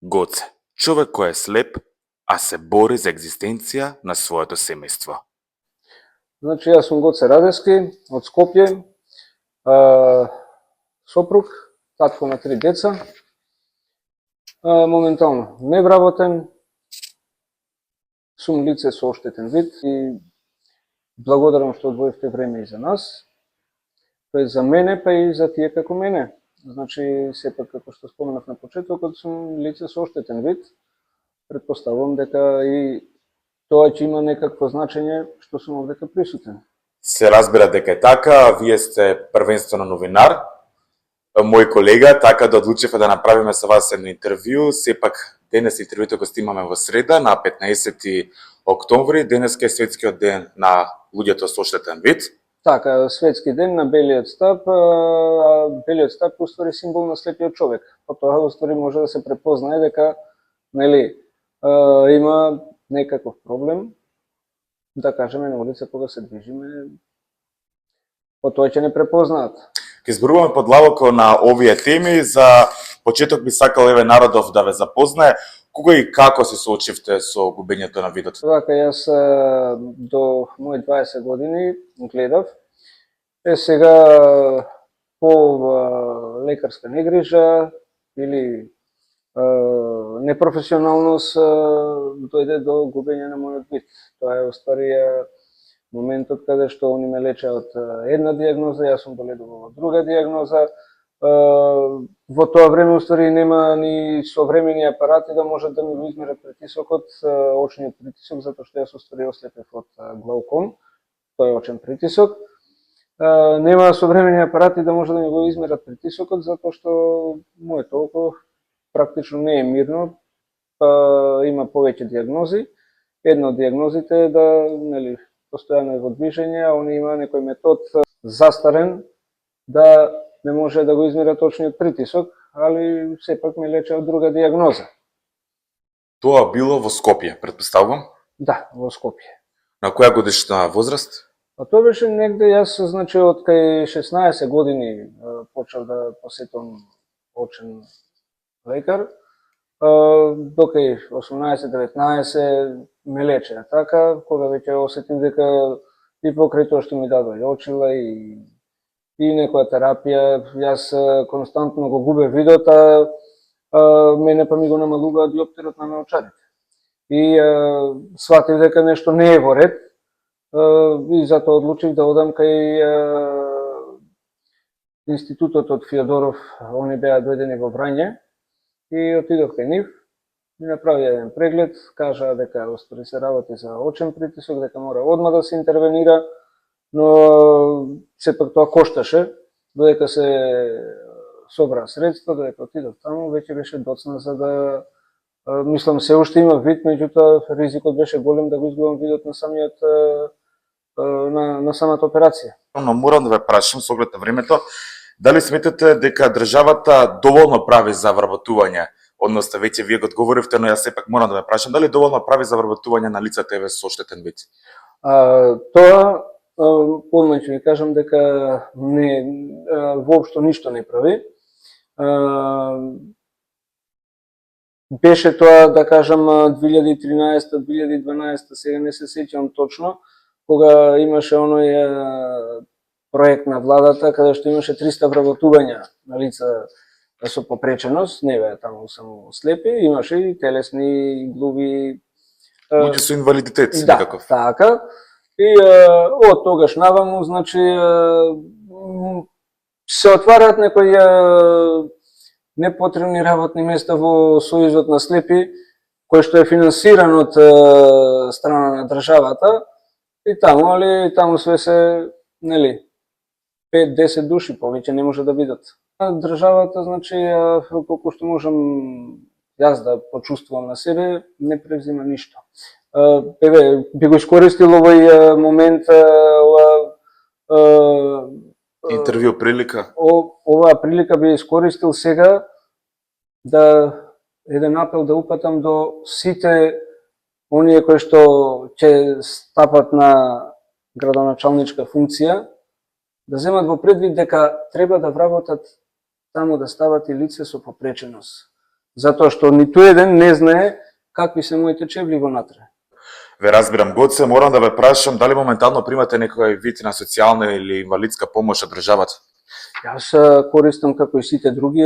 Гоце, човек кој е слеп, а се бори за екзистенција на своето семејство. Значи, јас сум Гоце Радевски, од Скопје, сопруг, татко на 3 деца, моментално не вработен, сум лице со оштетен вид и благодарам што одвоивте време и за нас, тој за мене, па и за тие како мене. Значи, сепак, како што споменав на почетокот, сум лице со оштетен вид. Предпоставувам дека и тоа ќе има некакво значење што сум овдека присутен. Се разбира дека е така, вие сте првенствено новинар, мој колега, така да одлучивме да направиме со вас едно интервју. Сепак, денес интервјуто го снимаме во среда, на 15 октомври, денеска е светскиот ден на луѓето со оштетен вид. Така, светски ден на белиот стап, белиот стап е уствари символ на слепиот човек. По тоа уствари може да се препознае дека, нели, има некаков проблем, да кажеме на улица кога се движиме, по тоа ќе не препознаат. Ке зборуваме подлабоко на овие теми. За почеток би сакал еве народов да ве запознае. Кога и како се соочивте со губењето на видот? Така, јас до мои 20 години гледав. Сега по лекарска негрижа или непрофесионалност дојде до губење на мојот вид. Тоа е уствари моментот каде што они ме лечеа од една дијагноза, јас сум боледувал од друга дијагноза. Во тоа време уствари нема ни современи апарати да можат да ми го измерат притисокот, очниот притисок, затоа што јас уствари ослепев од глауком, тоа е очен притисок. Нема современи апарати да може да ми го измерат притисокот, затоа што моето око практично не е мирно, па има повеќе дијагнози. Една од дијагнозите е да, нели, постојано е во движење, а они има некој метод застарен да не може да го измерат очниот притисок, али сепак ме лече од друга дијагноза. Тоа било во Скопје, претпоставувам? Да, во Скопје. На која годишна возраст? А тоа беше негде, јас, значи, од кај 16 години почнав да посетувам очен лекар, до кај 18-19 ме лечеа. Така, кога веќе осетив дека и покрај тоа што ми дадоа очила и некоја терапија, јас константно го губев видот, а мене па ми го намалуваа диоптерот на наочарите. И сватив дека нешто не е во ред, и затоа одлучив да одам кај институтот од Фиодоров, они беа дојдени во Врање, и отидов кај нив, ми направија еден преглед, кажаа дека уствари се работи за очен притисок, дека мора одма да се интервенира, но сепак тоа кошташе, додека се собраа средства, додека отидов таму, веќе беше доцна за да, мислам, се уште има вид, меѓутоа ризикот беше голем да го изгубам видот на самиот на самата операција. Но морам да ве прашам со оглед на времето, дали сметате дека државата доволно прави за вработување, односно веќе вие го одговоривте, но јас сепак морам да ве прашам, дали доволно прави за вработување на лицата еве со оштетен вид? Тоа одмah ќе ви кажам дека не воопшто ништо не прави. Беше тоа, да кажам, 2013-2012, сега не се сеќавам точно, кога имаше оној проект на владата, каде што имаше 300 вработувања на лица со попреченост, не беа таму само слепи, имаше и телесни, глуви, луѓе со инвалидитет, некаков. Да, така. И од тогаш наваму, значи, се отвараат некои непотребни работни места во Сојузот на слепи, кој што е финансиран од страна на државата, и таму, али таму све се, нели, 5-10 души, повеќе не може да бидат. Државата, значи, колку што можам јас да почувствувам на себе, не превзима ништо. Еве, би го искористил овој момент, интервју прилика. Оваа прилика би искористил сега да еден апел да упатам до сите оние кои што ќе стапат на градоначалничка функција, да земат во предвид дека треба да вработат таму да стават и лице со попреченост. Затоа што ниту еден не знае какви се моите чевли во натре. Ве разбирам, Гоце, морам да ве прашам дали моментално примате некој вид на социјална или инвалидска помош од државата? Јас користам како и сите други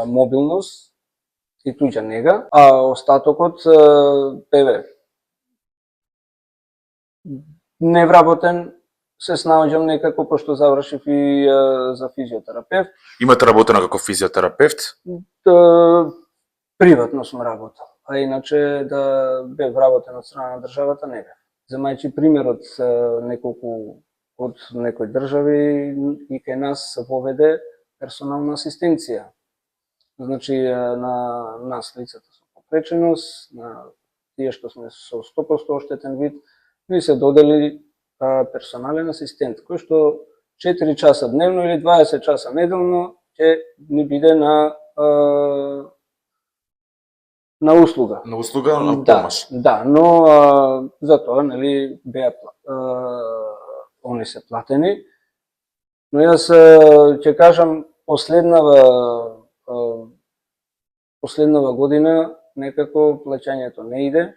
мобилност и туѓа нега, а остатокот невработен се снаоѓам некако, пошто завршив и за физиотерапевт. Имате работено како физиотерапевт? Приватно сум работел, а иначе да бев работен од страна на државата не бев. Земајќи примерот неколку од некои држави и кај нас се поведе персонална асистенција. Значи на нас лицата со попреченост, на тие што сме со 100% оштетен вид, ни се додели персонален асистент, кој што 4 часа дневно или 20 часа неделно ќе ни биде на услуга. На услуга, на помош. Да, но затоа нели беа они се платени. Но јас ќе кажам последнава година некако плаќањето не иде.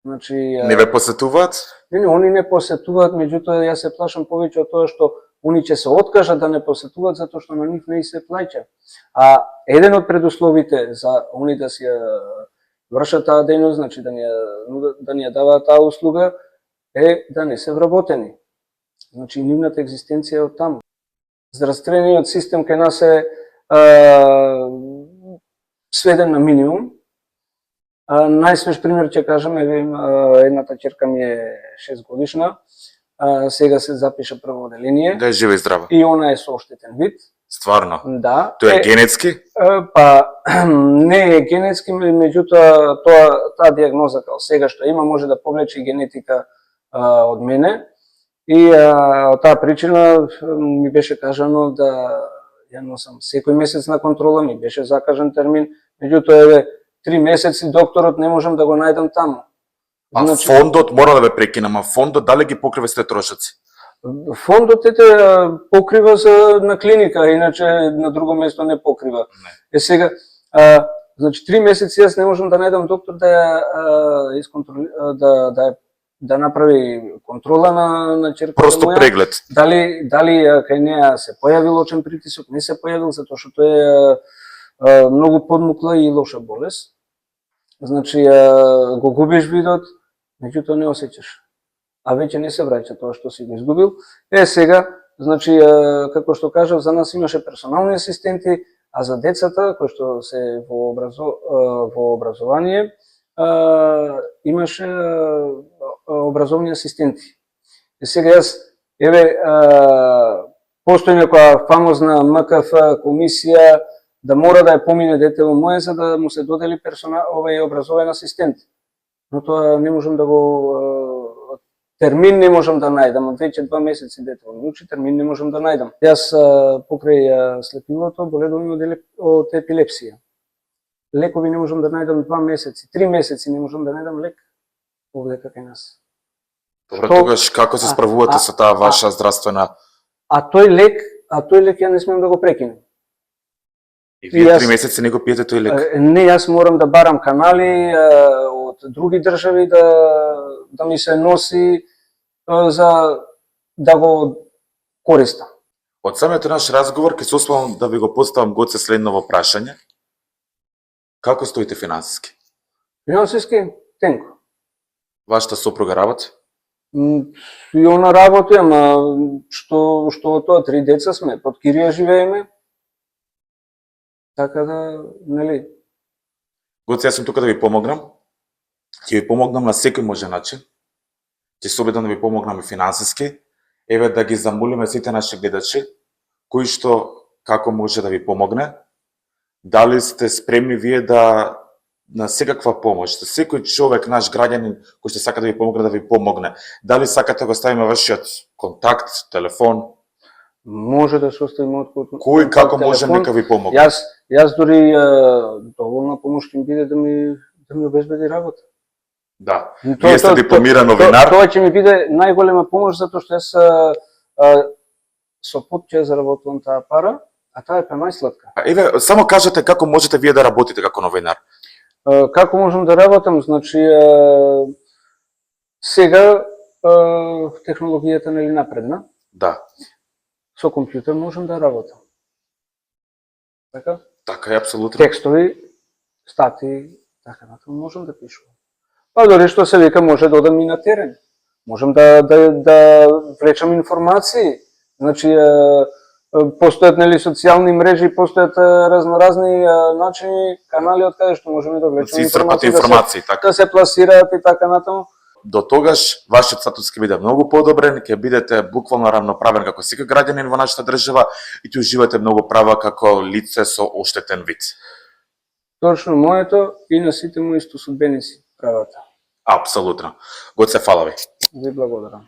Значи не ве посетуваат? Не, они не посетуваат, меѓутоа јас се плашам повеќе од тоа што они ќе се откажат да не посетуваат затоа што на нив не се плаќа. А еден од предусловите за они да си вршат таа дејност, значи да ни ја даваат таа услуга, е да не се вработени. Значи нивната екзистенција е од таму. Здравствениот систем кај нас е сведен на минимум. Најсвеж пример ќе кажам, едната ќерка ми е 6 годишна, сега се запиша прво оделение. Да е жива и здрава. И она е со оштетен вид. Стварно? Да. Тоа е генетски? Па, не е генетски, меѓутоа таа диагноза као сега што има може да повлече генетика од мене. И од таа причина ми беше кажано да ја носам секој месец на контрола, ми беше закажан термин, меѓутоа 3 месеци докторот не можам да го најдам таму. А значи, фондот, мора да ве прекинам, а фондот дали ги покрива сите трошоци? Фондот покрива на клиника, иначе на друго место не покрива. Не. Сега, значи 3 месеци јас не можам да најдам доктор да направи контрола на ќерката моја. Просто преглед. Дали кај неа се појавил очен притисок, не се појавил, затоа што тоа е многу подмукла и лоша болест. Значи, го губиш видот, меѓутоа не осеќаш. А веќе не се враќа тоа што си го изгубил. Сега, значи, како што кажав, за нас имаше персонални асистенти, а за децата, кои што се во образование, имаше образовни асистенти. Сега јас, постои некоја фамозна МКФ комисија, да мора да ја помине детево моје за да му се додели образовен асистент. Но тоа не можам да го термин не можам да најдам. Од веќе 2 месеци детево ми учи, термин не можам да најдам. Јас покрај слепилото боледувам од епилепсија. Лекови не можам да најдам 2 месеци, 3 месеци не можам да најдам лек овде кај нас. Добро, тогаш како се справувате со таа ваша здравствена? А тој лек ја не смеам да го прекинем. И вие 3 месеци не го пиете тој лек? Не, јас морам да барам канали од други држави да ми се носи за да го користам. Од самиот наш разговор ќе се осмелам да ви го поставам Гоце следново прашање. Како стоите финансиски? Финансиски тенко. Вашата сопруга работи? И она работи, ама што од тоа 3 деца сме, под кирија живееме. Така да, нели? Гоце, јас сум тука да ви помогнам. Ќе ви помогнам на секој можен начин. Ќе се обидам да ви помогнам и финансиски. Еве да ги замолиме сите наши гледачи кои што како може да ви помогне. Дали сте спремни вие да на секаква помош, за секој човек, наш граѓанин кој што сака да ви помогне, да ви помогне. Дали сакате да го ставиме вашиот контакт, телефон? Може да се остави мојот контакт. Кој како може нека ви помогне? Јас дури доволна помош ќе ми биде да ми обезбеди работа. Да. Вие сте дипломиран новинар. Тоа ќе ми биде најголема помош затоа што јас со пот ќе заработувам таа пара А таа е па најсладка. Еве, само кажете како можете вие да работите како новинар. Како можам да работам? Значи, сега технологијата нели напредна, Да, со компјутер можам да работам. Така? така е апсолутно. Текстови, статии, така натаму можам да пишувам. Па дори што се вика може да одам и на терен. Можам да влечам информации. Значи, постојат нели социјални мрежи, постојат разноразни начини, канали од каде што можеме да влечеме Се исцрпат информации, така. да се пласираат и така натаму. До тогаш вашиот статус ќе биде многу подобрен, ќе бидете буквално равноправен како секој граѓанин во нашата држава и ќе уживате многу права како лице со оштетен вид. Точно моето и на сите мои истосудбеници правата. Апсолутно. Гоце, фала ви. Ви благодарам.